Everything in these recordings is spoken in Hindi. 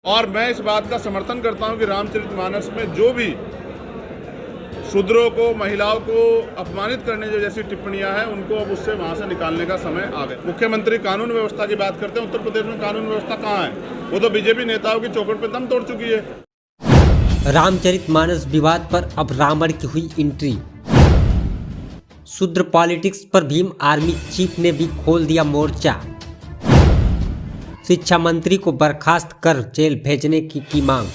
और मैं इस बात का समर्थन करता हूं कि रामचरितमानस में जो भी शूद्रों को, महिलाओं को अपमानित करने जो जैसी टिप्पणियां हैं, उनको अब उससे वहां से निकालने का समय आ गया। मुख्यमंत्री कानून व्यवस्था की बात करते हैं। उत्तर प्रदेश में कानून व्यवस्था कहाँ है? वो तो बीजेपी नेताओं की चौखट पे दम तोड़ चुकी है। रामचरितमानस विवाद पर अब रावण की हुई एंट्री। शूद्र पॉलिटिक्स पर भीम आर्मी चीफ ने भी खोल दिया मोर्चा। शिक्षा मंत्री को बर्खास्त कर जेल भेजने की मांग।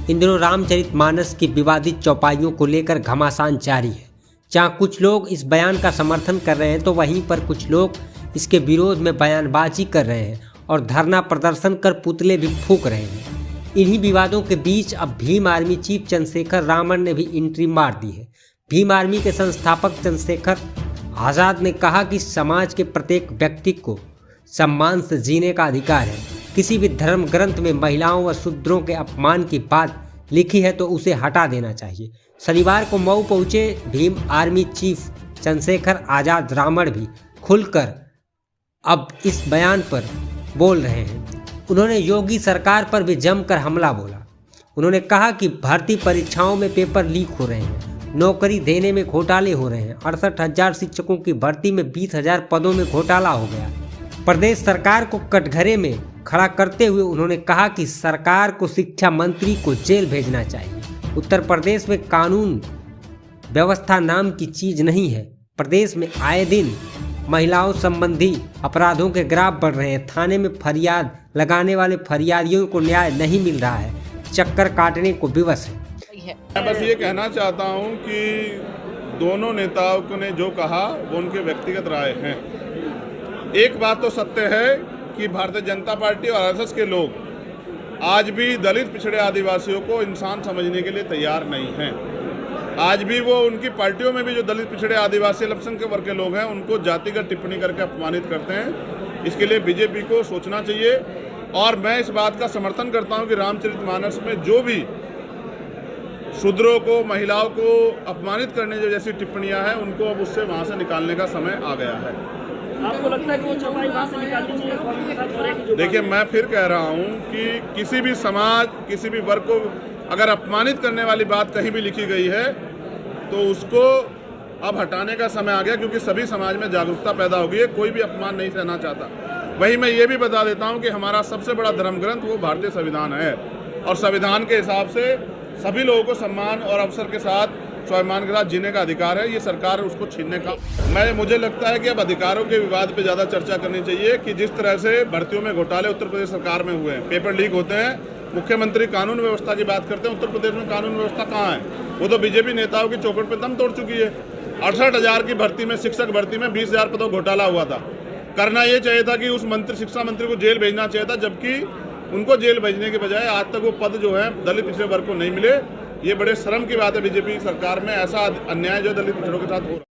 इन दिनों रामचरितमानस की विवादित चौपाइयों को लेकर घमासान जारी है। जहां कुछ लोग इस बयान का समर्थन कर रहे हैं तो वहीं पर कुछ लोग इसके विरोध में बयानबाजी कर रहे हैं और धरना प्रदर्शन कर पुतले भी फूंक रहे हैं। इन्हीं विवादों के बीच अब भीम आर्मी चीफ चंद्रशेखर रावण ने भी एंट्री मार दी है। भीम आर्मी के संस्थापक चंद्रशेखर आज़ाद ने कहा कि समाज के प्रत्येक व्यक्ति को सम्मान से जीने का अधिकार है। किसी भी धर्म ग्रंथ में महिलाओं व शूद्रों के अपमान की बात लिखी है तो उसे हटा देना चाहिए। शनिवार को मऊ पहुंचे भीम आर्मी चीफ चंद्रशेखर आज़ाद रावण भी खुलकर अब इस बयान पर बोल रहे हैं। उन्होंने योगी सरकार पर भी जमकर हमला बोला। उन्होंने कहा कि भर्ती परीक्षाओं में पेपर लीक हो रहे हैं, नौकरी देने में घोटाले हो रहे हैं। 68,000 शिक्षकों की भर्ती में 20,000 पदों में घोटाला हो गया। प्रदेश सरकार को कटघरे में खड़ा करते हुए उन्होंने कहा कि सरकार को शिक्षा मंत्री को जेल भेजना चाहिए। उत्तर प्रदेश में कानून व्यवस्था नाम की चीज नहीं है। प्रदेश में आए दिन महिलाओं संबंधी अपराधों के ग्राफ बढ़ रहे हैं। थाने में फरियाद लगाने वाले फरियादियों को न्याय नहीं मिल रहा है, चक्कर काटने को विवश है। मैं बस ये कहना चाहता हूँ कि दोनों नेताओं ने जो कहा वो उनके व्यक्तिगत राय हैं। एक बात तो सत्य है कि भारतीय जनता पार्टी और आरएसएस के लोग आज भी दलित, पिछड़े, आदिवासियों को इंसान समझने के लिए तैयार नहीं हैं। आज भी वो उनकी पार्टियों में भी जो दलित, पिछड़े, आदिवासी, अल्पसंख्यक वर्ग के लोग हैं उनको जातिगत टिप्पणी करके अपमानित करते हैं। इसके लिए बीजेपी को सोचना चाहिए। और मैं इस बात का समर्थन करता हूँ कि रामचरितमानस में जो भी शूद्रों को, महिलाओं को अपमानित करने जो जैसी टिप्पणियां हैं, उनको अब उससे वहां से निकालने का समय आ गया है। आपको लगता है कि वो चौपाई वहाँ से निकालनी चाहिए? देखिए, मैं फिर कह रहा हूँ कि किसी भी समाज, किसी भी वर्ग को अगर अपमानित करने वाली बात कहीं भी लिखी गई है तो उसको अब हटाने का समय आ गया, क्योंकि सभी समाज में जागरूकता पैदा हो गई है। कोई भी अपमान नहीं सहना चाहता। वहीं मैं ये भी बता देता हूँ कि हमारा सबसे बड़ा धर्म ग्रंथ वो भारतीय संविधान है और संविधान के हिसाब से सभी लोगों को सम्मान और अवसर के साथ, स्वाभिमान के साथ जीने का अधिकार है। ये सरकार उसको छीनने का मुझे लगता है कि अब अधिकारों के विवाद पे ज़्यादा चर्चा करनी चाहिए कि जिस तरह से भर्तियों में घोटाले उत्तर प्रदेश सरकार में हुए हैं, पेपर लीक होते हैं। मुख्यमंत्री कानून व्यवस्था की बात करते हैं। उत्तर प्रदेश में कानून व्यवस्था कहाँ है? वो तो बीजेपी नेताओं की चौखट पे दम तोड़ चुकी है। 68,000 की भर्ती में, शिक्षक भर्ती में 20,000 पदों घोटाला हुआ था। करना ये चाहिए था कि उस शिक्षा मंत्री को जेल भेजना चाहिए था, जबकि उनको जेल भेजने के बजाय आज तक वो पद जो है दलित, पिछड़े वर्ग को नहीं मिले। ये बड़े शर्म की बात है बीजेपी सरकार में, ऐसा अन्याय जो दलित पिछड़ों के साथ हो रहा है।